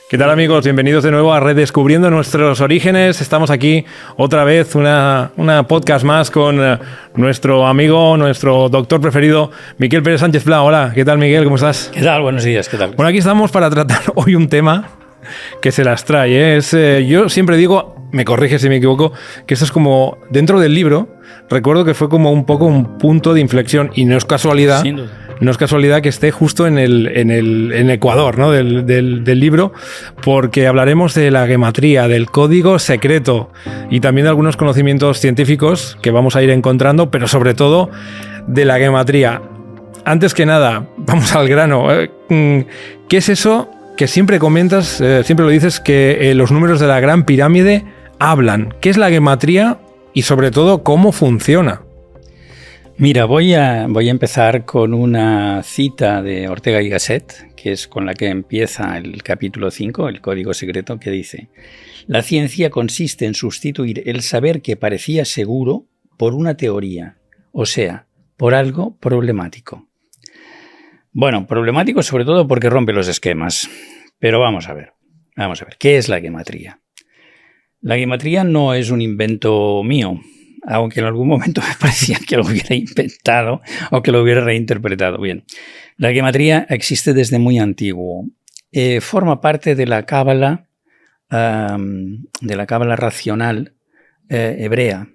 ¿Qué tal, amigos? Bienvenidos de nuevo a Redescubriendo Nuestros Orígenes. Estamos aquí otra vez, una podcast más con nuestro amigo, nuestro doctor preferido, Miquel Pérez Sánchez Pla. Hola, ¿qué tal, Miguel? ¿Cómo estás? ¿Qué tal? Buenos días, ¿qué tal? Bueno, aquí estamos para tratar hoy un tema que se las trae, ¿eh? Yo siempre digo, me corrige si me equivoco, que esto es como, dentro del libro, recuerdo que fue como un poco un punto de inflexión, y no es casualidad. Sin duda. No es casualidad que esté justo en Ecuador, ¿no? del libro, porque hablaremos de la gematría, del código secreto y también de algunos conocimientos científicos que vamos a ir encontrando, pero sobre todo de la gematría. Antes que nada, vamos al grano. ¿Qué es eso que siempre comentas, siempre lo dices, que los números de la Gran Pirámide hablan? ¿Qué es la gematría y sobre todo cómo funciona? Mira, voy a empezar con una cita de Ortega y Gasset, que es con la que empieza el capítulo 5, el código secreto, que dice: la ciencia consiste en sustituir el saber que parecía seguro por una teoría, o sea, por algo problemático. Bueno, problemático sobre todo porque rompe los esquemas. Pero vamos a ver, ¿qué es la gematría? La gematría no es un invento mío, aunque en algún momento me parecía que lo hubiera inventado o que lo hubiera reinterpretado. Bien, la gematría existe desde muy antiguo. Forma parte de la cábala racional hebrea,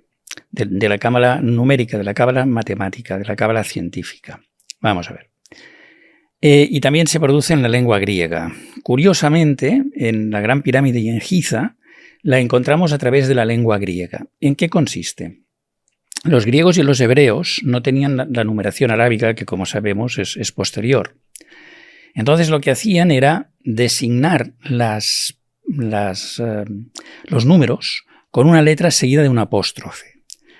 de la cábala numérica, de la cábala matemática, de la cábala científica. Vamos a ver. Y también se produce en la lengua griega. Curiosamente, en la Gran Pirámide y en Giza, la encontramos a través de la lengua griega. ¿En qué consiste? Los griegos y los hebreos no tenían la numeración arábiga, que como sabemos es posterior. Entonces lo que hacían era designar los números con una letra seguida de un apóstrofe.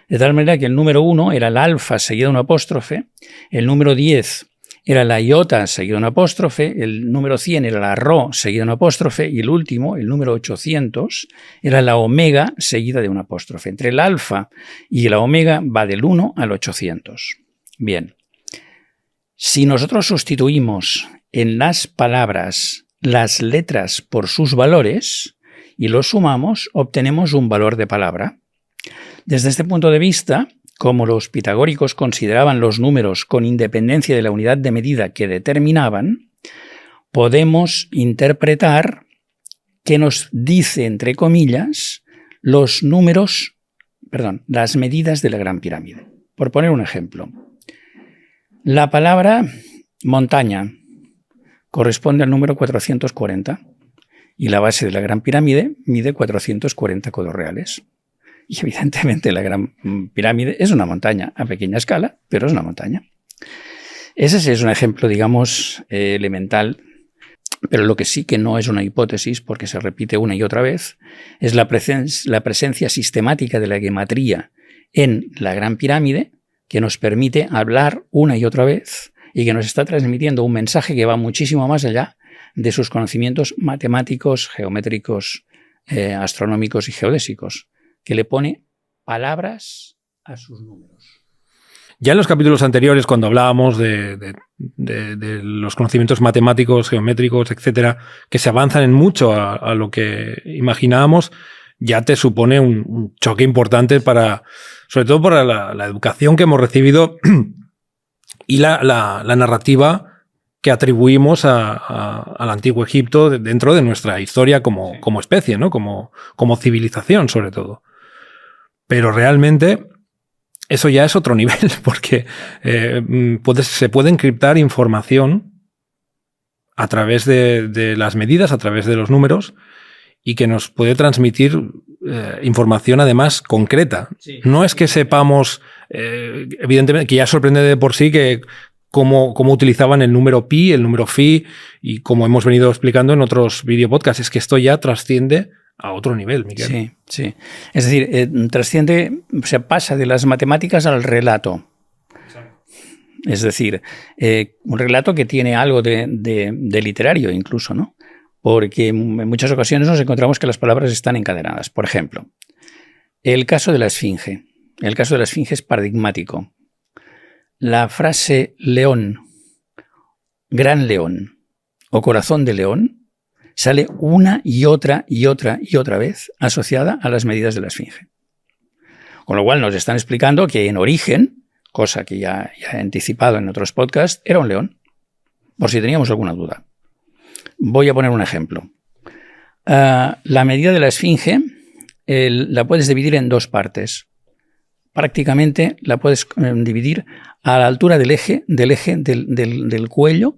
De tal manera que el número 1 era el alfa seguido de un apóstrofe, el número 10 era la iota seguido de un apóstrofe, el número 100 era la rho seguida de un apóstrofe y el último, el número 800, era la omega seguida de un apóstrofe. Entre el alfa y la omega va del 1 al 800. Bien, si nosotros sustituimos en las palabras las letras por sus valores y los sumamos, obtenemos un valor de palabra. Desde este punto de vista, como los pitagóricos consideraban los números con independencia de la unidad de medida que determinaban, podemos interpretar que nos dice, entre comillas, las medidas de la Gran Pirámide. Por poner un ejemplo, la palabra montaña corresponde al número 440 y la base de la Gran Pirámide mide 440 codos reales. Y evidentemente la Gran Pirámide es una montaña a pequeña escala, pero es una montaña. Ese es un ejemplo, digamos, elemental, pero lo que sí que no es una hipótesis, porque se repite una y otra vez, es la presencia sistemática de la gematría en la Gran Pirámide, que nos permite hablar una y otra vez y que nos está transmitiendo un mensaje que va muchísimo más allá de sus conocimientos matemáticos, geométricos, astronómicos y geodésicos, que le pone palabras a sus números. Ya en los capítulos anteriores, cuando hablábamos de los conocimientos matemáticos, geométricos, etcétera, que se avanzan en mucho a lo que imaginábamos, ya te supone un choque importante sobre todo para la educación que hemos recibido y la narrativa que atribuimos al antiguo Egipto dentro de nuestra historia como especie, ¿no? Como civilización, sobre todo. Pero realmente eso ya es otro nivel, porque se puede encriptar información a través de las medidas, a través de los números, y que nos puede transmitir información además concreta. Sí. No es que sepamos, evidentemente, que ya sorprende de por sí que cómo utilizaban el número pi, el número phi, y como hemos venido explicando en otros videopodcasts, es que esto ya trasciende a otro nivel, Miguel. Sí, sí. Es decir, trasciende, se pasa de las matemáticas al relato. Exacto. Es decir, un relato que tiene algo de literario incluso, ¿no? Porque en muchas ocasiones nos encontramos que las palabras están encadenadas. Por ejemplo, el caso de la esfinge. El caso de la esfinge es paradigmático. La frase león, gran león o corazón de león sale una y otra y otra y otra vez asociada a las medidas de la esfinge. Con lo cual nos están explicando que en origen, cosa que ya he anticipado en otros podcasts, era un león, por si teníamos alguna duda. Voy a poner un ejemplo. La medida de la esfinge la puedes dividir en dos partes. Prácticamente la puedes dividir a la altura del eje del cuello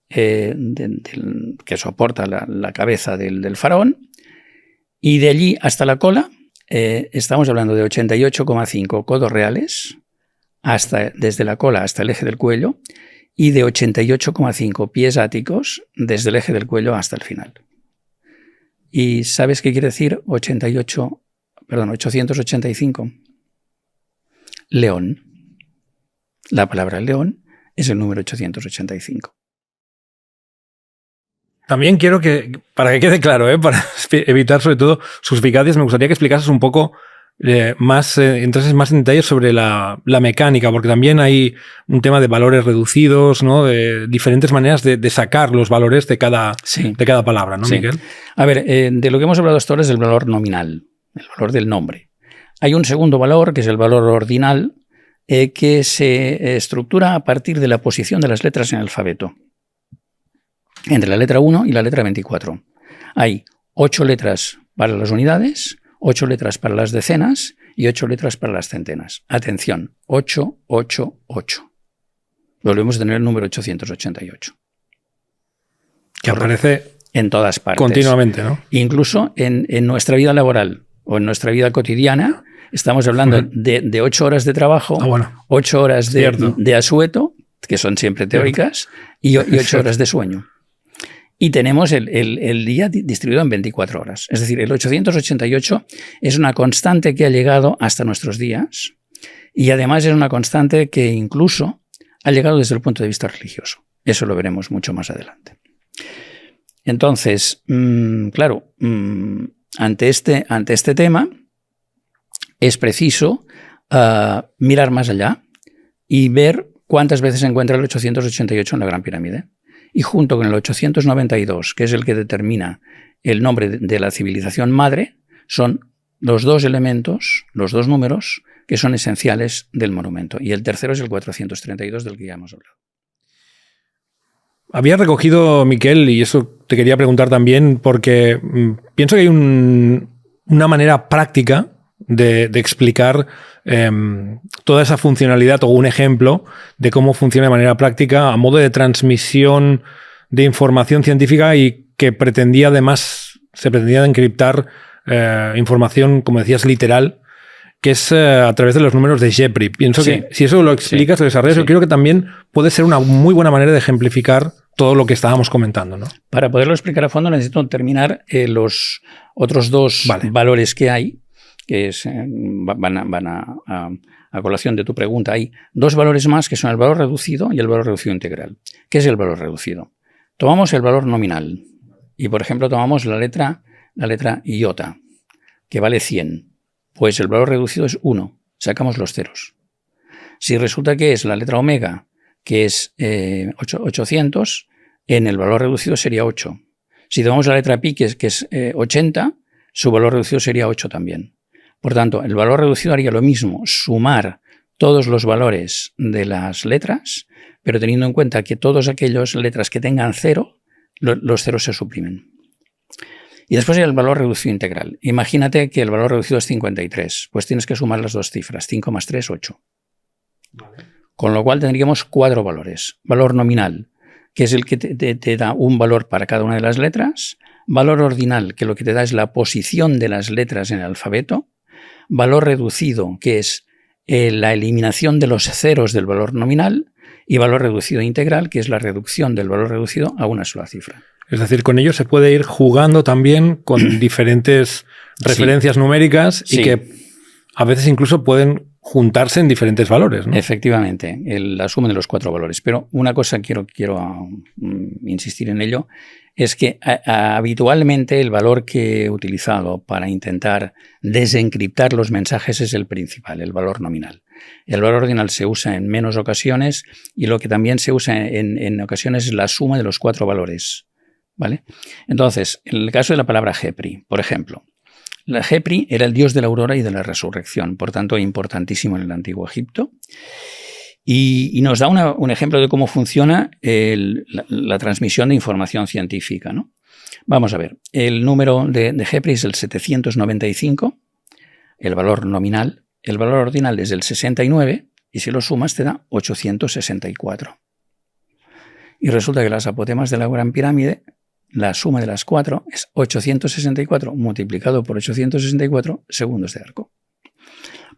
que soporta la cabeza del faraón, y de allí hasta la cola estamos hablando de 88,5 codos reales desde la cola hasta el eje del cuello, y de 88,5 pies áticos desde el eje del cuello hasta el final. ¿Y sabes qué quiere decir 885? León. La palabra león es el número 885. También quiero que, para que quede claro, para evitar sobre todo suspicacias, me gustaría que explicases un poco entonces más en detalle sobre la mecánica, porque también hay un tema de valores reducidos, ¿no? De diferentes maneras de sacar los valores de cada palabra, ¿no, sí. Miquel? A ver, de lo que hemos hablado hasta ahora es del valor nominal, el valor del nombre. Hay un segundo valor, que es el valor ordinal, que se estructura a partir de la posición de las letras en el alfabeto, entre la letra 1 y la letra 24. Hay 8 letras para las unidades, 8 letras para las decenas y 8 letras para las centenas. Atención, 8, 8, 8. Volvemos a tener el número 888. Que aparece en todas partes. Continuamente, ¿no? Incluso en nuestra vida laboral o en nuestra vida cotidiana, estamos hablando de 8 horas de trabajo, 8 horas de asueto, que son siempre teóricas, y 8 horas de sueño. Y tenemos el día distribuido en 24 horas. Es decir, el 888 es una constante que ha llegado hasta nuestros días, y además es una constante que incluso ha llegado desde el punto de vista religioso. Eso lo veremos mucho más adelante. Entonces, claro, ante este tema es preciso mirar más allá y ver cuántas veces se encuentra el 888 en la Gran Pirámide. Y junto con el 892, que es el que determina el nombre de la civilización madre, son los dos elementos, los dos números, que son esenciales del monumento. Y el tercero es el 432, del que ya hemos hablado. Había recogido, Miquel, y eso te quería preguntar también, porque pienso que hay una manera práctica de explicar toda esa funcionalidad, o un ejemplo de cómo funciona de manera práctica a modo de transmisión de información científica, y que se pretendía encriptar información, como decías, literal, que es a través de los números de Jepri. Pienso que si eso lo explicas, lo desarrollas, yo creo que también puede ser una muy buena manera de ejemplificar todo lo que estábamos comentando, ¿no? Para poderlo explicar a fondo necesito terminar los otros dos valores que hay, que van a colación de tu pregunta. Hay dos valores más, que son el valor reducido y el valor reducido integral. ¿Qué es el valor reducido? Tomamos el valor nominal y, por ejemplo, tomamos la letra iota, que vale 100. Pues el valor reducido es 1. Sacamos los ceros. Si resulta que es la letra omega, que es 800, en el valor reducido sería 8. Si tomamos la letra pi, que es 80, su valor reducido sería 8 también. Por tanto, el valor reducido haría lo mismo, sumar todos los valores de las letras, pero teniendo en cuenta que todas aquellas letras que tengan 0, los ceros se suprimen. Y después hay el valor reducido integral. Imagínate que el valor reducido es 53, pues tienes que sumar las dos cifras, 5 más 3, 8. Con lo cual tendríamos 4 valores. Valor nominal, que es el que te da un valor para cada una de las letras. Valor ordinal, que lo que te da es la posición de las letras en el alfabeto. Valor reducido, que es la eliminación de los ceros del valor nominal. Y valor reducido integral, que es la reducción del valor reducido a una sola cifra. Es decir, con ello se puede ir jugando también con diferentes referencias numéricas, y que a veces incluso pueden juntarse en diferentes valores, ¿no? Efectivamente, la suma de los 4 valores. Pero una cosa quiero insistir en ello, es que habitualmente el valor que he utilizado para intentar desencriptar los mensajes es el principal, el valor nominal. El valor ordinal se usa en menos ocasiones, y lo que también se usa en ocasiones es la suma de los 4 valores ¿vale? Entonces, en el caso de la palabra Jepri, por ejemplo, la Jepri era el dios de la aurora y de la resurrección, por tanto, importantísimo en el Antiguo Egipto. Y nos da un ejemplo de cómo funciona la transmisión de información científica, ¿no? Vamos a ver, el número de Jepri es el 795, el valor nominal, el valor ordinal es el 69, y si lo sumas te da 864. Y resulta que las apotemas de la Gran Pirámide, la suma de las 4 es 864 multiplicado por 864 segundos de arco.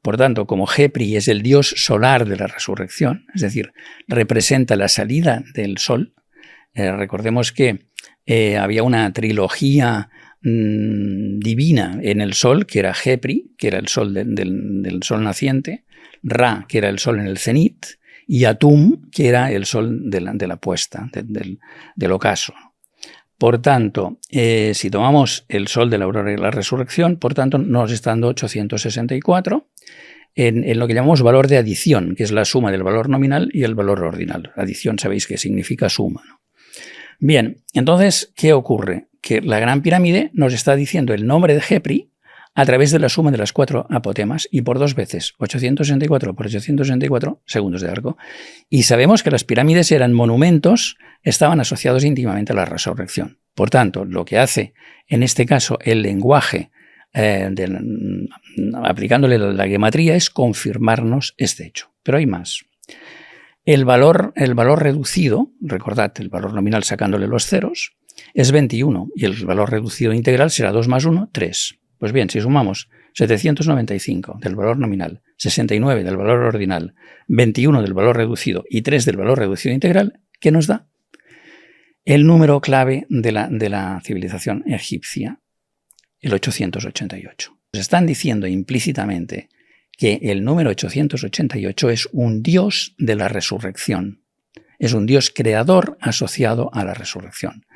Por tanto, como Jepri es el dios solar de la resurrección, es decir, representa la salida del sol, recordemos que había una trilogía divina en el sol, que era Jepri, que era el sol del sol naciente, Ra, que era el sol en el cenit, y Atum, que era el sol de la puesta, del ocaso. Por tanto, si tomamos el sol de la aurora y la resurrección, por tanto, nos está dando 864 en lo que llamamos valor de adición, que es la suma del valor nominal y el valor ordinal. Adición sabéis que significa suma, ¿no? Bien, entonces, ¿qué ocurre? Que la Gran Pirámide nos está diciendo el nombre de Jepri a través de la suma de las 4 apotemas y por 2 veces, 864 por 864 segundos de arco. Y sabemos que las pirámides eran monumentos, estaban asociados íntimamente a la resurrección. Por tanto, lo que hace en este caso el lenguaje aplicándole la gematría es confirmarnos este hecho. Pero hay más. El valor reducido, recordad, el valor nominal sacándole los ceros, es 21 y el valor reducido integral será 2 más 1, 3. Pues bien, si sumamos 795 del valor nominal, 69 del valor ordinal, 21 del valor reducido y 3 del valor reducido integral, ¿qué nos da? El número clave de la civilización egipcia, el 888. Nos están diciendo implícitamente que el número 888 es un dios de la resurrección. Es un dios creador asociado a la resurrección.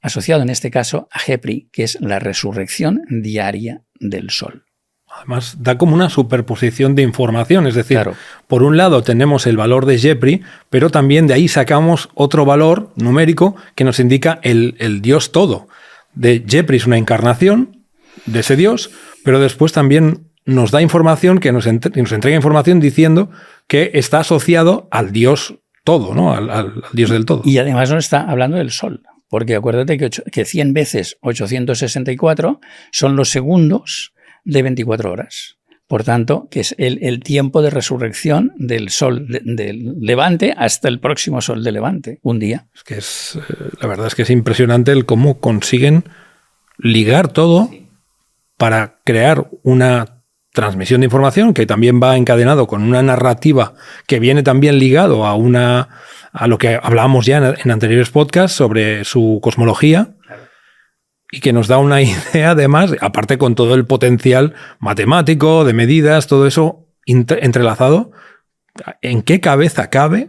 Asociado en este caso a Jepri, que es la resurrección diaria del sol. Además, da como una superposición de información, es decir, claro, por un lado tenemos el valor de Jepri, pero también de ahí sacamos otro valor numérico que nos indica el dios todo. De Jepri es una encarnación de ese dios, pero después también nos da información que nos entrega información diciendo que está asociado al dios todo, ¿no? Al dios del todo. Y además nos está hablando del sol. Porque acuérdate que 100 veces 864 son los segundos de 24 horas. Por tanto, que es el tiempo de resurrección del sol del levante hasta el próximo sol de levante, un día. Es que la verdad es que es impresionante el cómo consiguen ligar todo para crear una transmisión de información que también va encadenado con una narrativa que viene también ligado a lo que hablábamos ya en anteriores podcasts sobre su cosmología, claro, y que nos da una idea además, aparte con todo el potencial matemático, de medidas, todo eso entrelazado, ¿en qué cabeza cabe?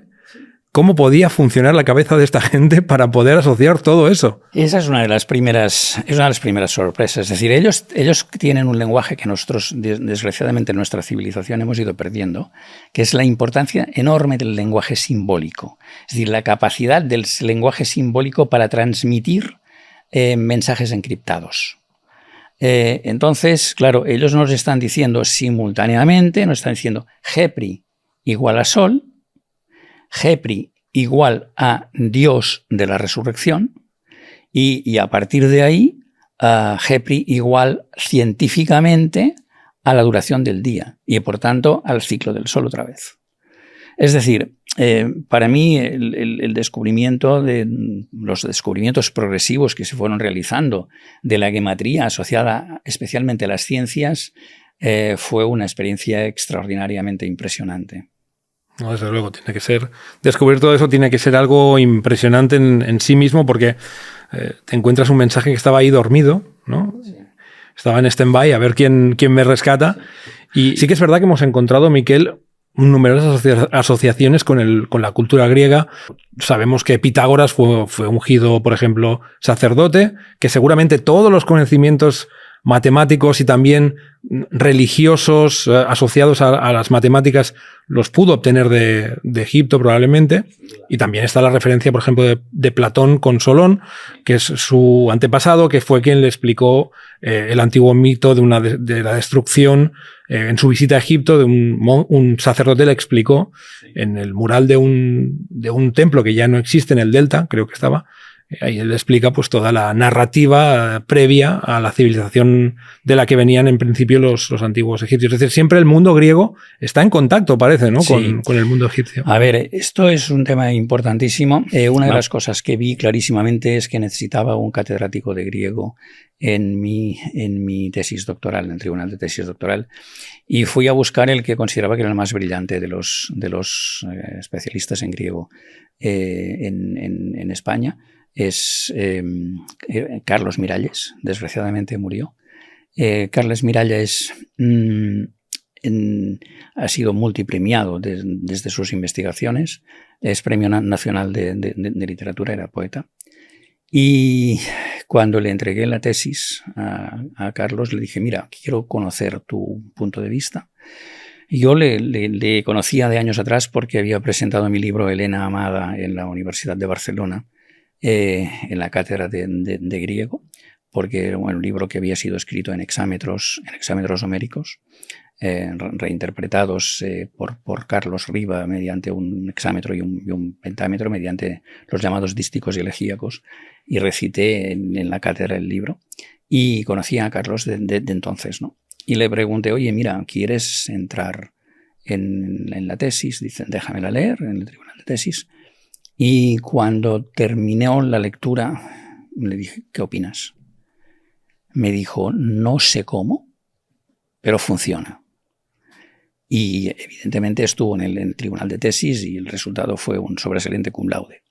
¿Cómo podía funcionar la cabeza de esta gente para poder asociar todo eso? Esa es una de las primeras sorpresas. Es decir, ellos tienen un lenguaje que nosotros, desgraciadamente, en nuestra civilización hemos ido perdiendo, que es la importancia enorme del lenguaje simbólico. Es decir, la capacidad del lenguaje simbólico para transmitir mensajes encriptados. Entonces, claro, ellos nos están diciendo simultáneamente, nos están diciendo Jepri igual a Sol, Jepri igual a Dios de la resurrección y a partir de ahí Jepri igual científicamente a la duración del día y por tanto al ciclo del sol otra vez. Es decir, para mí el descubrimiento de los descubrimientos progresivos que se fueron realizando de la gematría asociada especialmente a las ciencias fue una experiencia extraordinariamente impresionante. No, desde luego, tiene que ser, descubrir todo eso tiene que ser algo impresionante en sí mismo porque te encuentras un mensaje que estaba ahí dormido, ¿no? Sí. Estaba en stand-by a ver quién me rescata. Y sí que es verdad que hemos encontrado, Miquel, numerosas asociaciones con la cultura griega. Sabemos que Pitágoras fue ungido, por ejemplo, sacerdote, que seguramente todos los conocimientos matemáticos y también religiosos asociados a las matemáticas los pudo obtener de Egipto probablemente. Y también está la referencia, por ejemplo, de Platón con Solón, que es su antepasado, que fue quien le explicó el antiguo mito de la destrucción. En su visita a Egipto, un sacerdote le explicó en el mural de un templo que ya no existe en el Delta, creo que estaba. Ahí él explica pues toda la narrativa previa a la civilización de la que venían en principio los antiguos egipcios. Es decir, siempre el mundo griego está en contacto, parece, ¿no? Sí. Con el mundo egipcio. A ver, esto es un tema importantísimo. Una de las cosas que vi clarísimamente es que necesitaba un catedrático de griego en mi tesis doctoral, en el tribunal de tesis doctoral, y fui a buscar el que consideraba que era el más brillante de los especialistas en griego en España. Es Carlos Miralles, desgraciadamente murió. Carlos Miralles ha sido multipremiado desde sus investigaciones, es Premio Nacional de Literatura, era poeta. Y cuando le entregué la tesis a Carlos, le dije, mira, quiero conocer tu punto de vista. Y yo le conocía de años atrás porque había presentado mi libro Helena Amada en la Universidad de Barcelona, en la cátedra de griego, porque era un libro que había sido escrito en hexámetros homéricos, reinterpretados por Carlos Riba mediante un hexámetro y un pentámetro, mediante los llamados dísticos y elegíacos, y recité en la cátedra el libro, y conocía a Carlos de entonces, ¿no? Y le pregunté, oye, mira, ¿quieres entrar en la tesis? Dicen, déjamela leer en el tribunal de tesis. Y cuando terminó la lectura, le dije, ¿qué opinas? Me dijo, no sé cómo, pero funciona. Y evidentemente estuvo en el tribunal de tesis y el resultado fue un sobresaliente cum laude.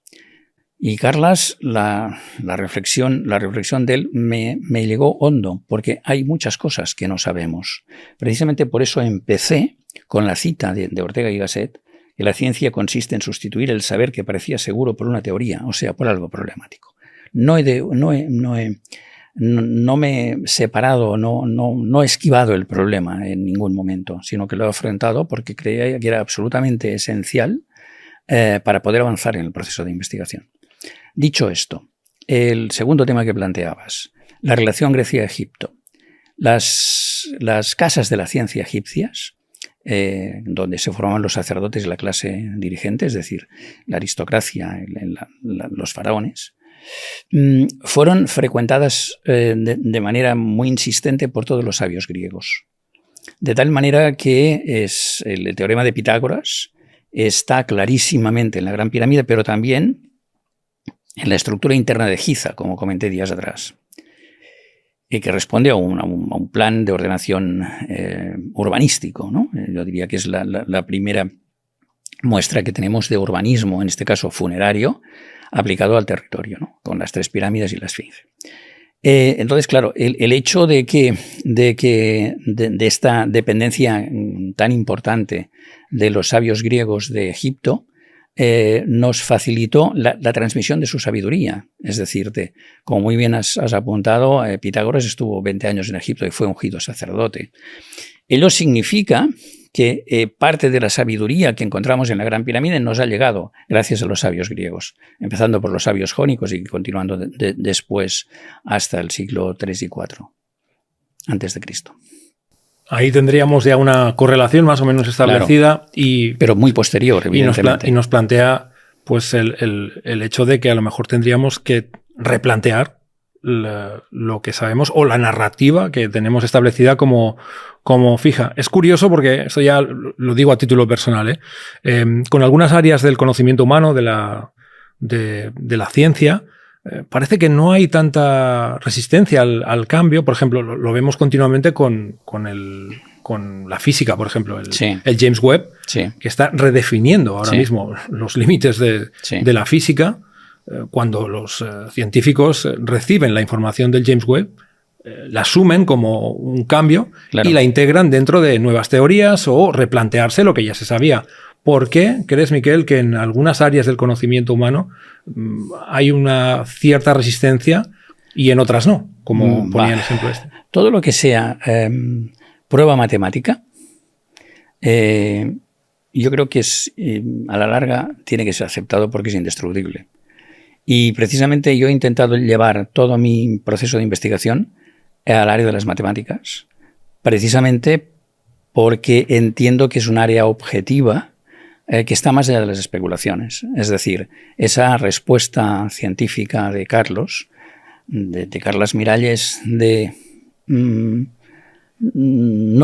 Y Carlas, la reflexión de él me llegó hondo, porque hay muchas cosas que no sabemos. Precisamente por eso empecé con la cita de Ortega y Gasset, que la ciencia consiste en sustituir el saber que parecía seguro por una teoría, o sea, por algo problemático. No me he separado, no he esquivado el problema en ningún momento, sino que lo he afrontado porque creía que era absolutamente esencial para poder avanzar en el proceso de investigación. Dicho esto, el segundo tema que planteabas, la relación Grecia-Egipto. Las casas de la ciencia egipcias, donde se formaban los sacerdotes y la clase dirigente, es decir, la aristocracia, los faraones, fueron frecuentadas de manera muy insistente por todos los sabios griegos. De tal manera que el teorema de Pitágoras está clarísimamente en la Gran Pirámide, pero también en la estructura interna de Giza, como comenté días atrás, y que responde a un plan de ordenación urbanístico, ¿no? Yo diría que es la primera muestra que tenemos de urbanismo, en este caso funerario, aplicado al territorio, ¿no? Con las 3 pirámides y la Esfinge. Entonces, claro, el hecho de esta dependencia tan importante de los sabios griegos de Egipto nos facilitó la transmisión de su sabiduría. Es decir, como muy bien has apuntado, Pitágoras estuvo 20 años en Egipto y fue ungido sacerdote. Ello significa que parte de la sabiduría que encontramos en la Gran Pirámide nos ha llegado gracias a los sabios griegos, empezando por los sabios jónicos y continuando después hasta el siglo III y IV antes de Cristo. Ahí tendríamos ya una correlación más o menos establecida, claro, pero muy posterior, evidentemente. Y nos plantea pues el hecho de que a lo mejor tendríamos que replantear lo que sabemos o la narrativa que tenemos establecida como fija. Es curioso porque esto ya lo digo a título personal, con algunas áreas del conocimiento humano, de la ciencia, parece que no hay tanta resistencia al cambio. Por ejemplo, lo vemos continuamente con la física, por ejemplo, el James Webb, que está redefiniendo ahora mismo los límites de la física. Cuando los científicos reciben la información del James Webb, la asumen como un cambio, claro, y la integran dentro de nuevas teorías o replantearse lo que ya se sabía. ¿Por qué crees, Miquel, que en algunas áreas del conocimiento humano hay una cierta resistencia y en otras no? Como ponía el ejemplo este. todo lo que sea prueba matemática, yo creo que a la larga tiene que ser aceptado porque es indestructible. Y precisamente yo he intentado llevar todo mi proceso de investigación al área de las matemáticas, precisamente porque entiendo que es un área objetiva que está más allá de las especulaciones. Es decir, esa respuesta científica de Carlos, de Carlas Miralles, de no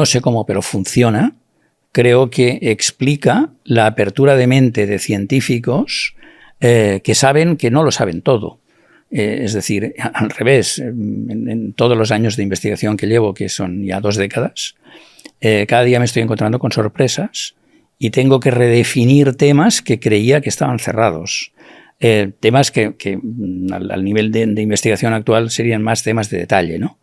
sé cómo, pero funciona, creo que explica la apertura de mente de científicos que saben que no lo saben todo. Es decir, al revés, en todos los años de investigación que llevo, que son ya 2 décadas, cada día me estoy encontrando con sorpresas y tengo que redefinir temas que creía que estaban cerrados. Temas que al nivel de investigación actual serían más temas de detalle, ¿no?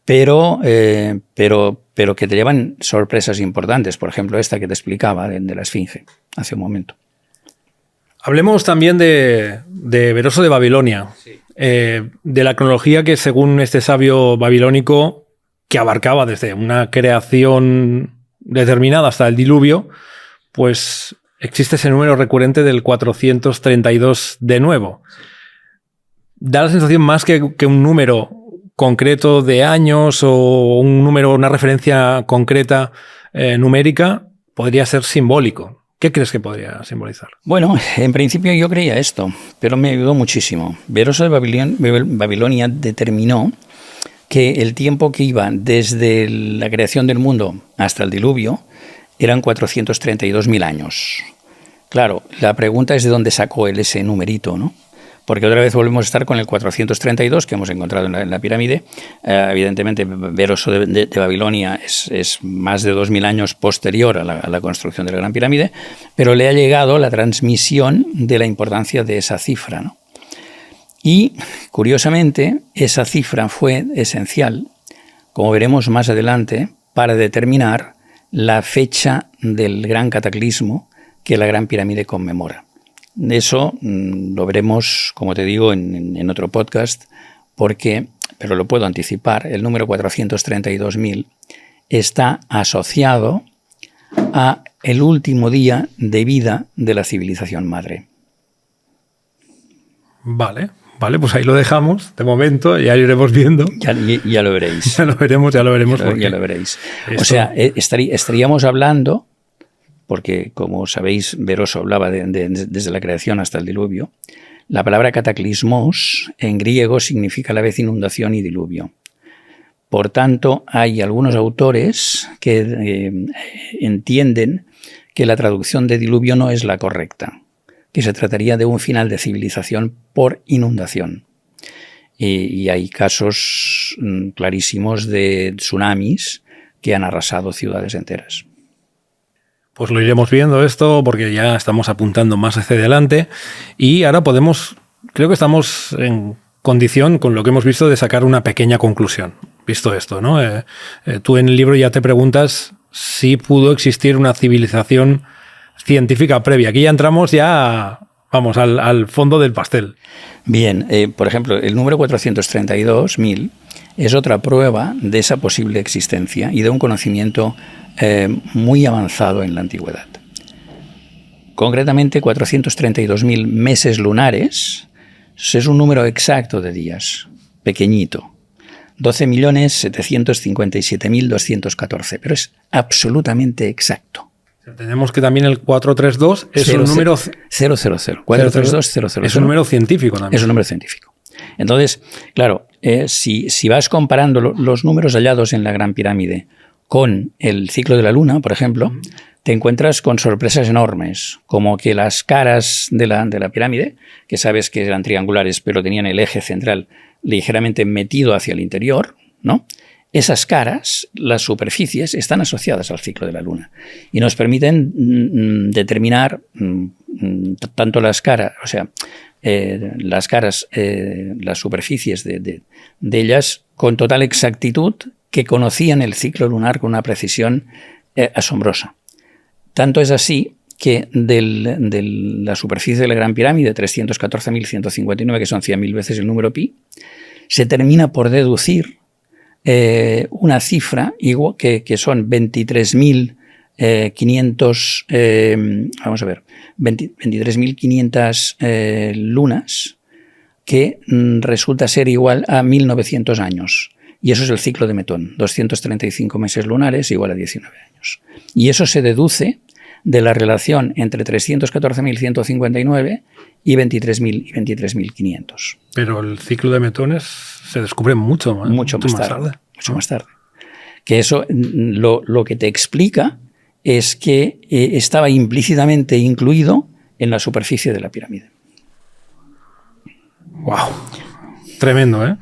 Pero que te llevan sorpresas importantes. Por ejemplo, esta que te explicaba de la Esfinge hace un momento. Hablemos también de Beroso de Babilonia, sí. De la cronología que, según este sabio babilónico, que abarcaba desde una creación determinada hasta el diluvio, pues existe ese número recurrente del 432 de nuevo. Da la sensación más que un número concreto de años o un número, una referencia concreta numérica, podría ser simbólico. ¿Qué crees que podría simbolizar? Bueno, en principio yo creía esto, pero me ayudó muchísimo. Beroso de Babilonia determinó que el tiempo que iba desde la creación del mundo hasta el diluvio eran 432.000 años. Claro, la pregunta es de dónde sacó él ese numerito, ¿no? Porque otra vez volvemos a estar con el 432 que hemos encontrado en la pirámide. Evidentemente, Beroso de Babilonia es más de 2.000 años posterior a la construcción de la Gran Pirámide, pero le ha llegado la transmisión de la importancia de esa cifra, ¿no? Y, curiosamente, esa cifra fue esencial, como veremos más adelante, para determinar la fecha del gran cataclismo que la Gran Pirámide conmemora. Eso lo veremos, como te digo, en otro podcast, pero lo puedo anticipar, el número 432.000 está asociado a el último día de vida de la civilización madre. Vale, pues ahí lo dejamos de momento, ya lo iremos viendo. Ya lo veréis. Ya lo veremos. Ya lo veréis. Esto... O sea, estaríamos hablando... Porque, como sabéis, Beroso hablaba desde la creación hasta el diluvio. La palabra cataclismos en griego significa a la vez inundación y diluvio. Por tanto, hay algunos autores que entienden que la traducción de diluvio no es la correcta, que se trataría de un final de civilización por inundación. Y hay casos clarísimos de tsunamis que han arrasado ciudades enteras. Pues lo iremos viendo esto porque ya estamos apuntando más hacia adelante y ahora creo que estamos en condición, con lo que hemos visto, de sacar una pequeña conclusión, visto esto, ¿no? Tú en el libro ya te preguntas si pudo existir una civilización científica previa. Aquí ya entramos vamos, al fondo del pastel. Bien, por ejemplo, el número 432.000 es otra prueba de esa posible existencia y de un conocimiento muy avanzado en la antigüedad. Concretamente, 432.000 meses lunares es un número exacto de días, pequeñito. 12.757.214, pero es absolutamente exacto. Tenemos que también el 432 es un número... 000. 432.000. Es un número científico también. Es un número científico. Entonces, claro, si vas comparando los números hallados en la Gran Pirámide con el ciclo de la Luna, por ejemplo, te encuentras con sorpresas enormes, como que las caras de la pirámide, que sabes que eran triangulares, pero tenían el eje central ligeramente metido hacia el interior, ¿no? Esas caras, las superficies, están asociadas al ciclo de la Luna y nos permiten determinar tanto las caras, o sea, las caras, las superficies de ellas con total exactitud, que conocían el ciclo lunar con una precisión asombrosa. Tanto es así que de la superficie de la Gran Pirámide, 314.159, que son 100.000 veces el número pi, se termina por deducir una cifra igual que son 23.500, vamos a ver, 23.500 lunas, que resulta ser igual a 1.900 años. Y eso es el ciclo de Metón, 235 meses lunares igual a 19 años. Y eso se deduce de la relación entre 314.159 y 23.500. Pero el ciclo de Metón se descubre mucho más tarde. Mucho más tarde. Que eso lo que te explica es que estaba implícitamente incluido en la superficie de la pirámide. ¡Wow! Tremendo, ¿eh?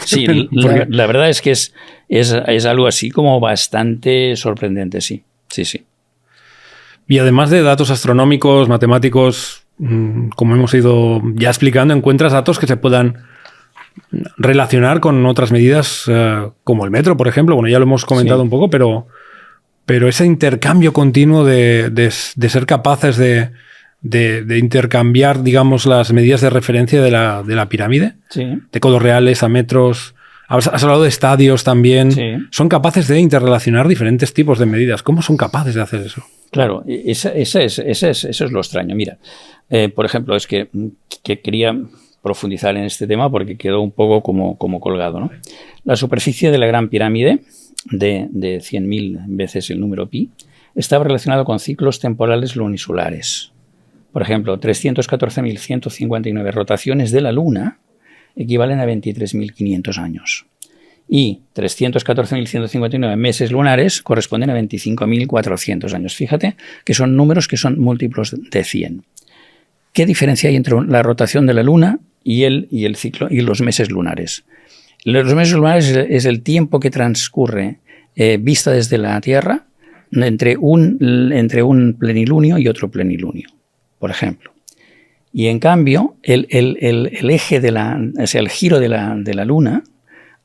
Sí, la verdad es que es algo así como bastante sorprendente, sí. Sí, sí. Y además de datos astronómicos, matemáticos, como hemos ido ya explicando, encuentras datos que se puedan relacionar con otras medidas como el metro, por ejemplo. Bueno, ya lo hemos comentado un poco, pero ese intercambio continuo de ser capaces de intercambiar, digamos, las medidas de referencia de la pirámide, de codos reales a metros. Has hablado de estadios también. Sí. Son capaces de interrelacionar diferentes tipos de medidas. ¿Cómo son capaces de hacer eso? Claro, eso es lo extraño. Mira, por ejemplo, es que quería profundizar en este tema porque quedó un poco como colgado, ¿no? La superficie de la Gran Pirámide, de 100.000 veces el número pi, estaba relacionado con ciclos temporales lunisolares. Por ejemplo, 314.159 rotaciones de la Luna equivalen a 23.500 años. Y 314.159 meses lunares corresponden a 25.400 años. Fíjate que son números que son múltiplos de 100. ¿Qué diferencia hay entre la rotación de la Luna y el ciclo y los meses lunares? Los meses lunares es el tiempo que transcurre vista desde la Tierra entre un plenilunio y otro plenilunio, por ejemplo. Y en cambio, el eje el giro de la Luna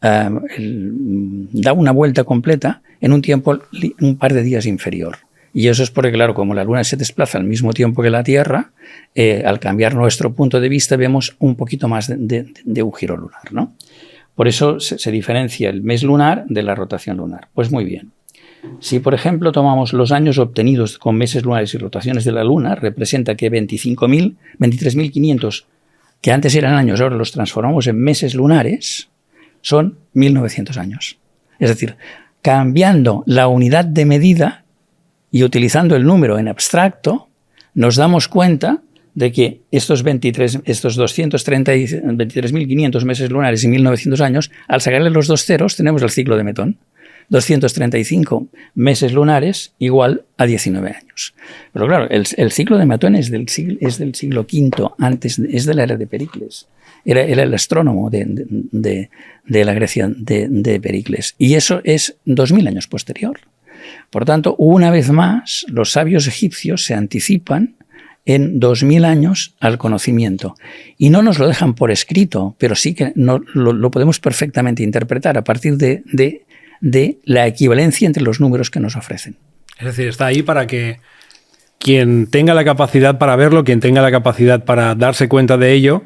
da una vuelta completa en un tiempo un par de días inferior. Y eso es porque, claro, como la Luna se desplaza al mismo tiempo que la Tierra, al cambiar nuestro punto de vista vemos un poquito más de un giro lunar, ¿no? Por eso se diferencia el mes lunar de la rotación lunar. Pues muy bien. Si, por ejemplo, tomamos los años obtenidos con meses lunares y rotaciones de la Luna, representa que 23.500, que antes eran años, ahora los transformamos en meses lunares, son 1.900 años. Es decir, cambiando la unidad de medida y utilizando el número en abstracto, nos damos cuenta de que estos 23.500 meses lunares y 1.900 años, al sacarle los dos ceros, tenemos el ciclo de Metón. 235 meses lunares igual a 19 años. Pero claro, el ciclo de Metón es del siglo V, es de la era de Pericles. Era el astrónomo de la Grecia de Pericles. Y eso es 2000 años posterior. Por tanto, una vez más, los sabios egipcios se anticipan en 2000 años al conocimiento. Y no nos lo dejan por escrito, pero sí que lo podemos perfectamente interpretar a partir de la equivalencia entre los números que nos ofrecen. Es decir, está ahí para que quien tenga la capacidad para verlo, quien tenga la capacidad para darse cuenta de ello,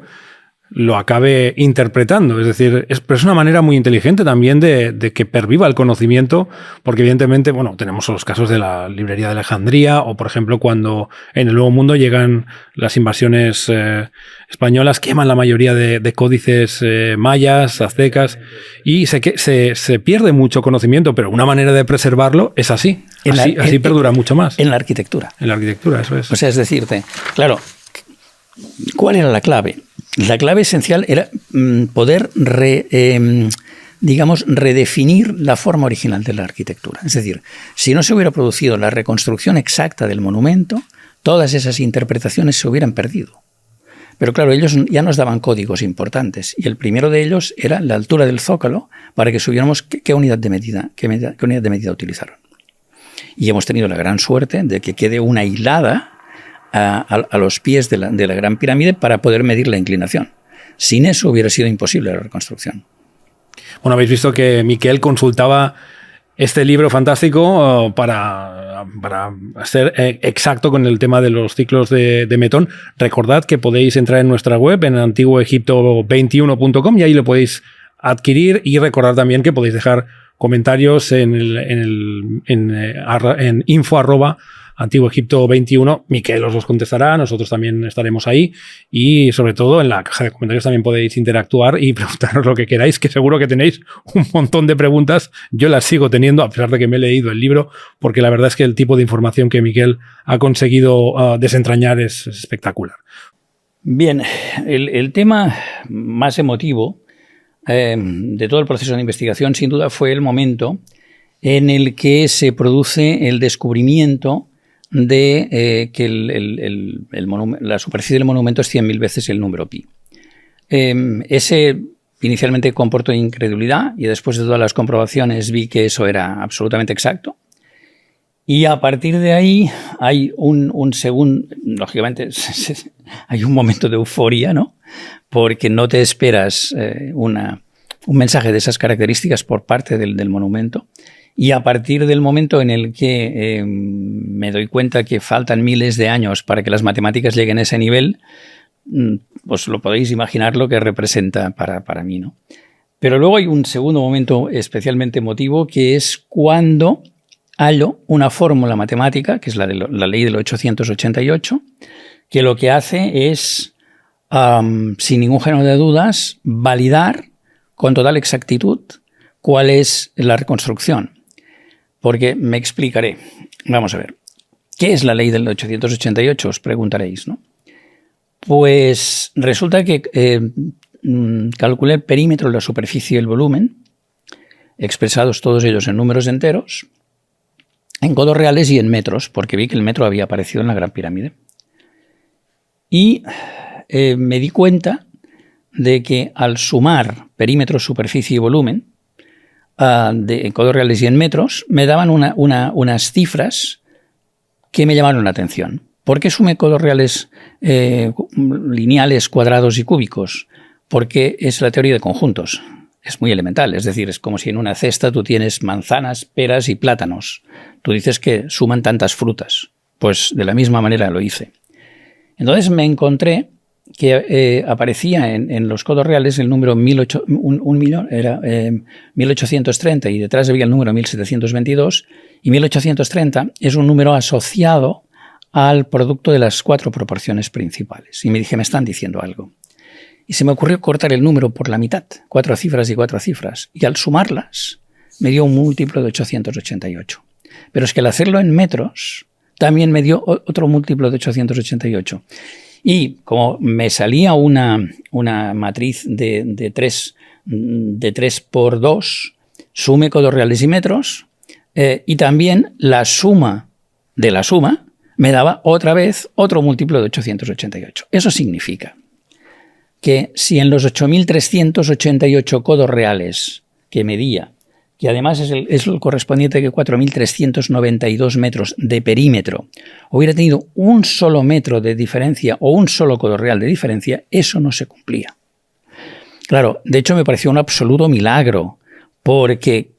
lo acabe interpretando. Es decir, pero es una manera muy inteligente también de que perviva el conocimiento, porque evidentemente, bueno, tenemos los casos de la librería de Alejandría o, por ejemplo, cuando en el Nuevo Mundo llegan las invasiones españolas, queman la mayoría de códices mayas, aztecas, y se pierde mucho conocimiento, pero una manera de preservarlo es así. Así perdura mucho más. En la arquitectura. En la arquitectura, eso es. O sea, es decirte, claro, ¿cuál era la clave? La clave esencial era poder redefinir la forma original de la arquitectura. Es decir, si no se hubiera producido la reconstrucción exacta del monumento, todas esas interpretaciones se hubieran perdido. Pero claro, ellos ya nos daban códigos importantes y el primero de ellos era la altura del zócalo para que supiéramos qué unidad de medida utilizaron. Y hemos tenido la gran suerte de que quede una hilada a los pies de la Gran Pirámide para poder medir la inclinación. Sin eso hubiera sido imposible la reconstrucción. Bueno, habéis visto que Miquel consultaba este libro fantástico para ser exacto con el tema de los ciclos de Metón. Recordad que podéis entrar en nuestra web en antiguoegipto21.com y ahí lo podéis adquirir, y recordar también que podéis dejar comentarios en info@antiguoegipto21. Miquel os los contestará, nosotros también estaremos ahí y sobre todo en la caja de comentarios también podéis interactuar y preguntarnos lo que queráis, que seguro que tenéis un montón de preguntas. Yo las sigo teniendo a pesar de que me he leído el libro, porque la verdad es que el tipo de información que Miquel ha conseguido desentrañar es espectacular. Bien, el tema más emotivo de todo el proceso de investigación, sin duda, fue el momento en el que se produce el descubrimiento de que la superficie del monumento es 100.000 veces el número pi. Ese inicialmente comportó incredulidad y después de todas las comprobaciones vi que eso era absolutamente exacto. Y a partir de ahí hay un segundo, lógicamente, hay un momento de euforia, ¿no? Porque no te esperas un mensaje de esas características por parte del monumento. Y a partir del momento en el que me doy cuenta que faltan miles de años para que las matemáticas lleguen a ese nivel, pues lo podéis imaginar lo que representa para mí, ¿no? Pero luego hay un segundo momento especialmente emotivo, que es cuando hallo una fórmula matemática, que es la ley del 888, que lo que hace es, sin ningún género de dudas, validar con total exactitud cuál es la reconstrucción. Porque me explicaré. Vamos a ver. ¿Qué es la ley del 888? Os preguntaréis, ¿no? Pues resulta que calculé el perímetro, la superficie y el volumen, expresados todos ellos en números enteros, en codos reales y en metros, porque vi que el metro había aparecido en la Gran Pirámide. Y me di cuenta de que al sumar perímetro, superficie y volumen, en codos reales y en metros, me daban unas cifras que me llamaron la atención. ¿Por qué sumé codos reales lineales, cuadrados y cúbicos? Porque es la teoría de conjuntos. Es muy elemental, es decir, es como si en una cesta tú tienes manzanas, peras y plátanos. Tú dices que suman tantas frutas. Pues de la misma manera lo hice. Entonces me encontré que aparecía en los codos reales el número 1830 y detrás había el número 1722, y 1830 es un número asociado al producto de las 4 proporciones principales. Y me dije, me están diciendo algo. Y se me ocurrió cortar el número por la mitad, 4 cifras y 4 cifras, y al sumarlas me dio un múltiplo de 888. Pero es que al hacerlo en metros también me dio otro múltiplo de 888. Y como me salía una matriz de 3 por 2, sumé codos reales y metros, y también la suma de la suma me daba otra vez otro múltiplo de 888. Eso significa que si en los 8.388 codos reales que medía, que además es el correspondiente a 4.392 metros de perímetro, hubiera tenido un solo metro de diferencia o un solo codo real de diferencia, eso no se cumplía. Claro, de hecho me pareció un absoluto milagro, porque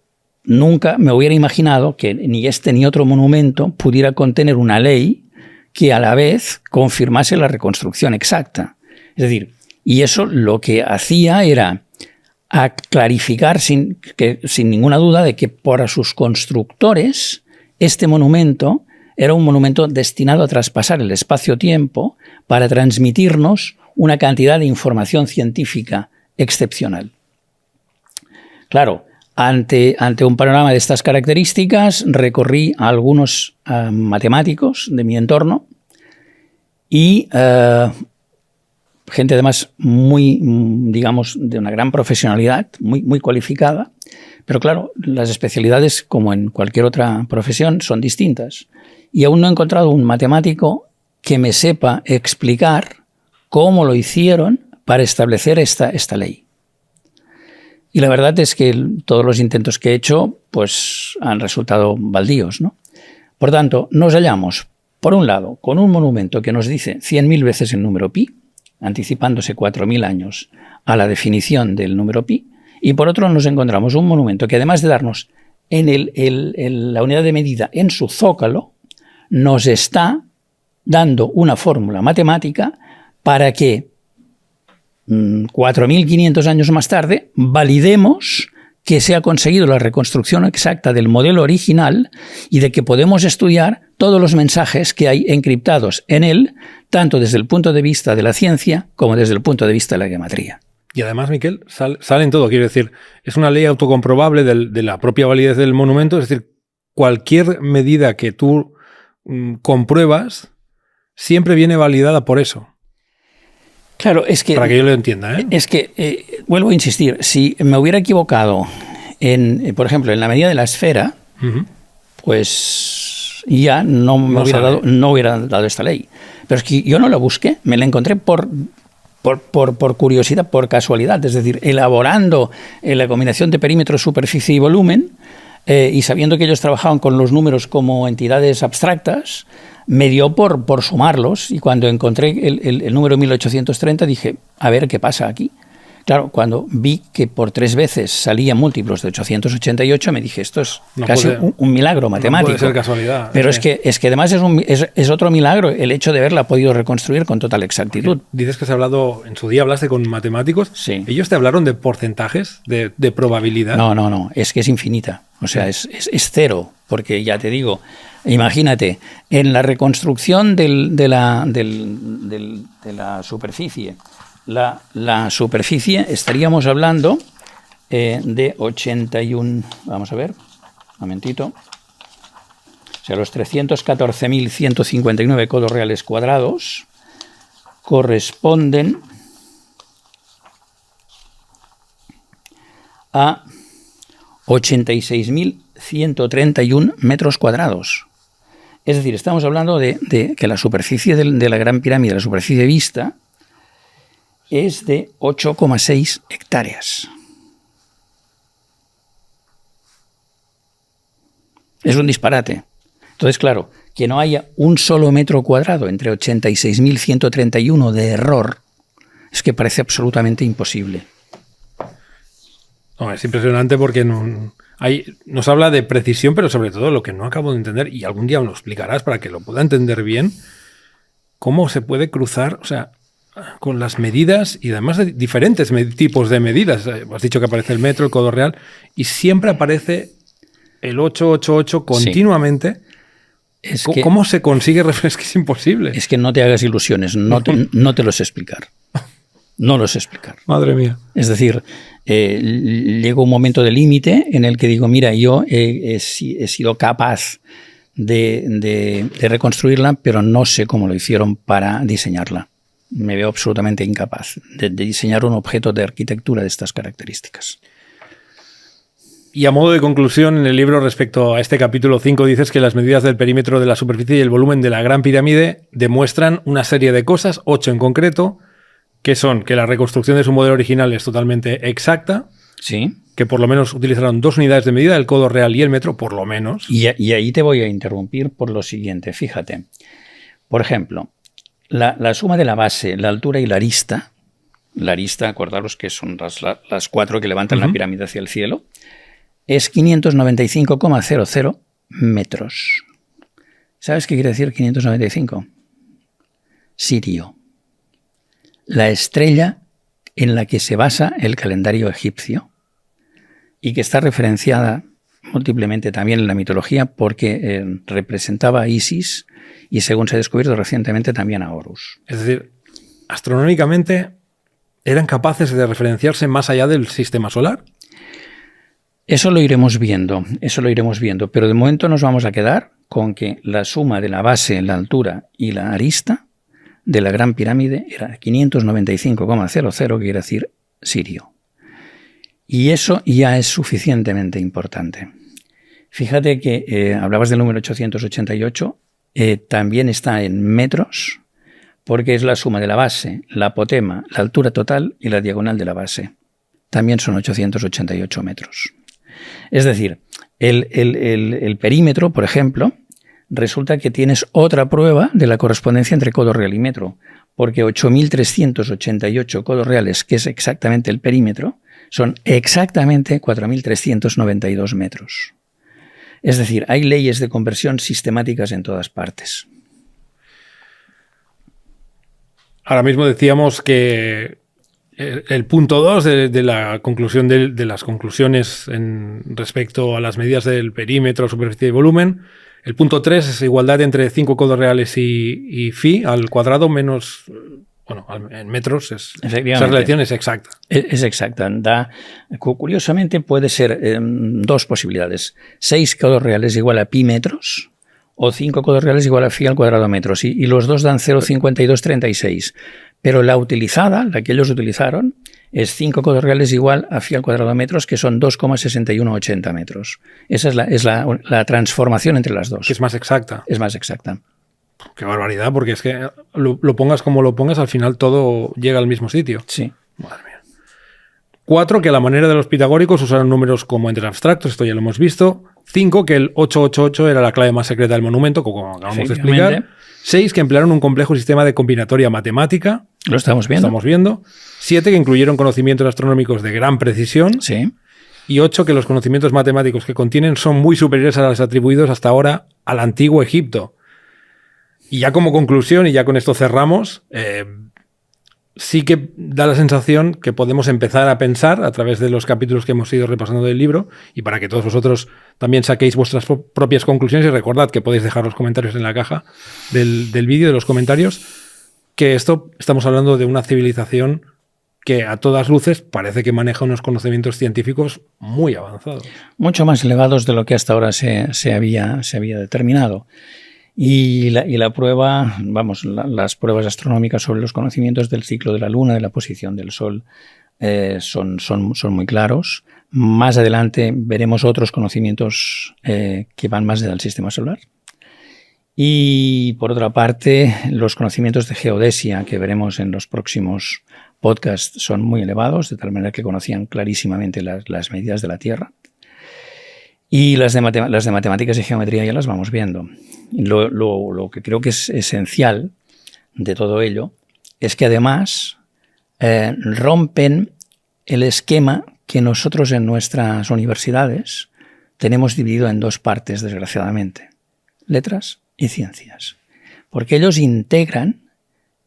nunca me hubiera imaginado que ni este ni otro monumento pudiera contener una ley que a la vez confirmase la reconstrucción exacta. Es decir, y eso lo que hacía era a clarificar sin ninguna duda de que para sus constructores este monumento era un monumento destinado a traspasar el espacio-tiempo para transmitirnos una cantidad de información científica excepcional. Claro, ante un panorama de estas características recorrí a algunos matemáticos de mi entorno y gente además muy, digamos, de una gran profesionalidad, muy cualificada, pero claro, las especialidades, como en cualquier otra profesión, son distintas. Y aún no he encontrado un matemático que me sepa explicar cómo lo hicieron para establecer esta ley. Y la verdad es que todos los intentos que he hecho pues, han resultado baldíos, ¿no? Por tanto, nos hallamos, por un lado, con un monumento que nos dice 100.000 veces el número pi, anticipándose 4.000 años a la definición del número pi, y por otro nos encontramos un monumento que además de darnos en la unidad de medida en su zócalo, nos está dando una fórmula matemática para que 4.500 años más tarde validemos que se ha conseguido la reconstrucción exacta del modelo original y de que podemos estudiar todos los mensajes que hay encriptados en él, tanto desde el punto de vista de la ciencia como desde el punto de vista de la geometría. Y además, Miquel, sale en todo. Quiero decir, es una ley autocomprobable de la propia validez del monumento. Es decir, cualquier medida que tú compruebas siempre viene validada por eso. Claro, es que... Para que yo lo entienda, ¿eh? Es que, vuelvo a insistir, si me hubiera equivocado por ejemplo, en la medida de la esfera, pues ya no hubiera dado esta ley. Pero es que yo no la busqué, me la encontré por curiosidad, por casualidad. Es decir, elaborando la combinación de perímetro, superficie y volumen, y sabiendo que ellos trabajaban con los números como entidades abstractas, me dio por sumarlos, y cuando encontré el número 1830 dije, a ver qué pasa aquí. Claro, cuando vi que por 3 veces salían múltiplos de 888, me dije, esto es casi un milagro matemático. No puede ser casualidad. Pero es que además es otro milagro el hecho de haberla podido reconstruir con total exactitud. Dices que en su día hablaste con matemáticos. Sí. ¿Ellos te hablaron de porcentajes, de probabilidad? No, es que es infinita. O sea, es cero, porque ya te digo, imagínate, en la reconstrucción de la superficie, la superficie estaríamos hablando de 81, vamos a ver, un momentito, o sea, los 314.159 codos reales cuadrados corresponden a 86.131 metros cuadrados. Es decir, estamos hablando de que la superficie de la Gran Pirámide, la superficie vista, es de 8,6 hectáreas. Es un disparate. Entonces, claro, que no haya un solo metro cuadrado entre 86.131 de error, es que parece absolutamente imposible. No, es impresionante porque nos habla de precisión, pero sobre todo lo que no acabo de entender, y algún día me lo explicarás para que lo pueda entender bien, cómo se puede cruzar, o sea, con las medidas y además de diferentes tipos de medidas. Has dicho que aparece el metro, el codo real, y siempre aparece el 888 continuamente. Sí. ¿Cómo se consigue refrescar? Es imposible. Es que no te hagas ilusiones, no te lo sé explicar. No lo sé explicar. Madre mía. Es decir, llega un momento de límite en el que digo, mira, yo he sido capaz de reconstruirla, pero no sé cómo lo hicieron para diseñarla. Me veo absolutamente incapaz de diseñar un objeto de arquitectura de estas características. Y a modo de conclusión, en el libro respecto a este capítulo 5 dices que las medidas del perímetro de la superficie y el volumen de la Gran Pirámide demuestran una serie de cosas, 8 en concreto, que son que la reconstrucción de su modelo original es totalmente exacta, sí, que por lo menos utilizaron 2 unidades de medida, el codo real y el metro, por lo menos. Y ahí te voy a interrumpir por lo siguiente, fíjate. Por ejemplo, la suma de la base, la altura y la arista, acordaros que son las 4 que levantan la pirámide hacia el cielo, es 595,00 metros. ¿Sabes qué quiere decir 595? Sirio. La estrella en la que se basa el calendario egipcio y que está referenciada múltiplemente también en la mitología porque representaba a Isis y, según se ha descubierto recientemente, también a Horus. Es decir, astronómicamente eran capaces de referenciarse más allá del sistema solar. Eso lo iremos viendo, pero de momento nos vamos a quedar con que la suma de la base, la altura y la arista de la Gran Pirámide era 595,00, que quiere decir sirio. Y eso ya es suficientemente importante. Fíjate que hablabas del número 888, también está en metros, porque es la suma de la base, la apotema, la altura total y la diagonal de la base. También son 888 metros. Es decir, el perímetro, por ejemplo, resulta que tienes otra prueba de la correspondencia entre codo real y metro, porque 8.388 codos reales, que es exactamente el perímetro, son exactamente 4.392 metros. Es decir, hay leyes de conversión sistemáticas en todas partes. Ahora mismo decíamos que el punto 2 de la conclusión de las conclusiones respecto a las medidas del perímetro, superficie y volumen. El punto 3 es igualdad entre 5 codos reales y phi al cuadrado menos... Bueno, en metros esa relación es exacta. Es exacta. Curiosamente puede ser dos posibilidades. 6 codos reales igual a pi metros o 5 codos reales igual a phi al cuadrado metros. Y los dos dan 0,5236. Pero la utilizada, la que ellos utilizaron, es 5 codos reales igual a phi al cuadrado metros, que son 2,6180 metros. Esa es la transformación entre las dos. Que es más exacta. Es más exacta. Qué barbaridad, porque es que lo pongas como lo pongas, al final todo llega al mismo sitio. Sí. Madre mía. 4, que a la manera de los pitagóricos usaron números como entes abstractos, esto ya lo hemos visto. 5, que el 888 era la clave más secreta del monumento, como acabamos de explicar. 6, que emplearon un complejo sistema de combinatoria matemática. Lo estamos viendo. 7, que incluyeron conocimientos astronómicos de gran precisión. Sí. Y 8, que los conocimientos matemáticos que contienen son muy superiores a los atribuidos hasta ahora al antiguo Egipto. Y ya como conclusión, y ya con esto cerramos, sí que da la sensación que podemos empezar a pensar a través de los capítulos que hemos ido repasando del libro, y para que todos vosotros también saquéis vuestras propias conclusiones, y recordad que podéis dejar los comentarios en la caja del vídeo, de los comentarios, que estamos hablando de una civilización que a todas luces parece que maneja unos conocimientos científicos muy avanzados. Mucho más elevados de lo que hasta ahora se había determinado. Y la prueba, las pruebas astronómicas sobre los conocimientos del ciclo de la Luna, de la posición del Sol, son muy claros. Más adelante veremos otros conocimientos que van más allá del sistema solar. Y por otra parte, los conocimientos de geodesia que veremos en los próximos podcasts son muy elevados, de tal manera que conocían clarísimamente las medidas de la Tierra. Y las de matemáticas y geometría ya las vamos viendo. Lo que creo que es esencial de todo ello es que además rompen el esquema que nosotros en nuestras universidades tenemos dividido en dos partes, desgraciadamente: letras y ciencias. Porque ellos integran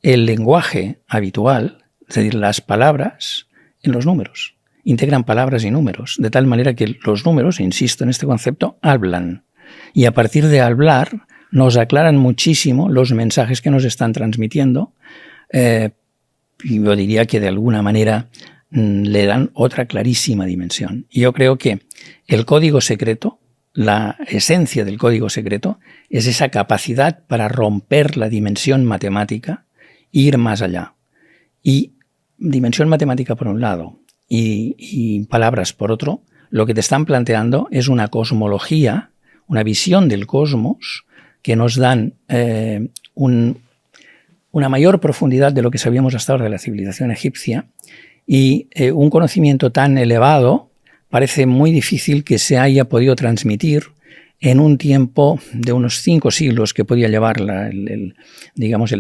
el lenguaje habitual, es decir, las palabras, en los números. Integran palabras y números, de tal manera que los números, insisto en este concepto, hablan. Y a partir de hablar nos aclaran muchísimo los mensajes que nos están transmitiendo. Yo diría que de alguna manera le dan otra clarísima dimensión. Y yo creo que el código secreto, la esencia del código secreto, es esa capacidad para romper la dimensión matemática e ir más allá. Y dimensión matemática por un lado y palabras por otro, lo que te están planteando es una cosmología, una visión del cosmos que nos dan una mayor profundidad de lo que sabíamos hasta ahora de la civilización egipcia, y un conocimiento tan elevado parece muy difícil que se haya podido transmitir en un tiempo de unos 5 siglos que podía llevar el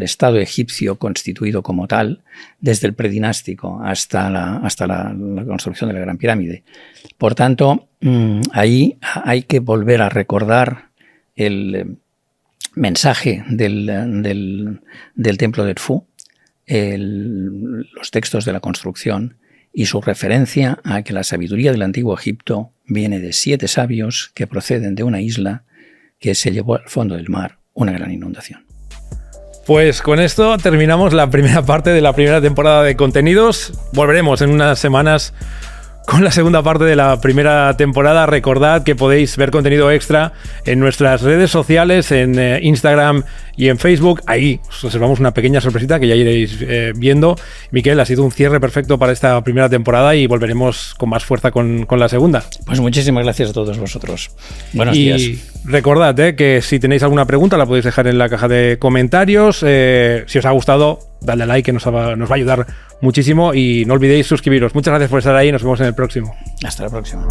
Estado egipcio constituido como tal, desde el predinástico hasta la construcción de la Gran Pirámide. Por tanto, ahí hay que volver a recordar el mensaje del templo de Edfú, los textos de la construcción y su referencia a que la sabiduría del antiguo Egipto viene de 7 sabios que proceden de una isla que se llevó al fondo del mar una gran inundación. Pues con esto terminamos la primera parte de la primera temporada de contenidos. Volveremos en unas semanas con la segunda parte de la primera temporada. Recordad que podéis ver contenido extra en nuestras redes sociales, en Instagram y en Facebook. Ahí os reservamos una pequeña sorpresita que ya iréis viendo. Miquel, ha sido un cierre perfecto para esta primera temporada y volveremos con más fuerza con la segunda. Pues muchísimas gracias a todos vosotros. Buenos días. Y recordad que si tenéis alguna pregunta la podéis dejar en la caja de comentarios. Si os ha gustado, dadle a like, que nos va a ayudar muchísimo, y no olvidéis suscribiros. Muchas gracias por estar ahí, nos vemos en el próximo. Hasta la próxima.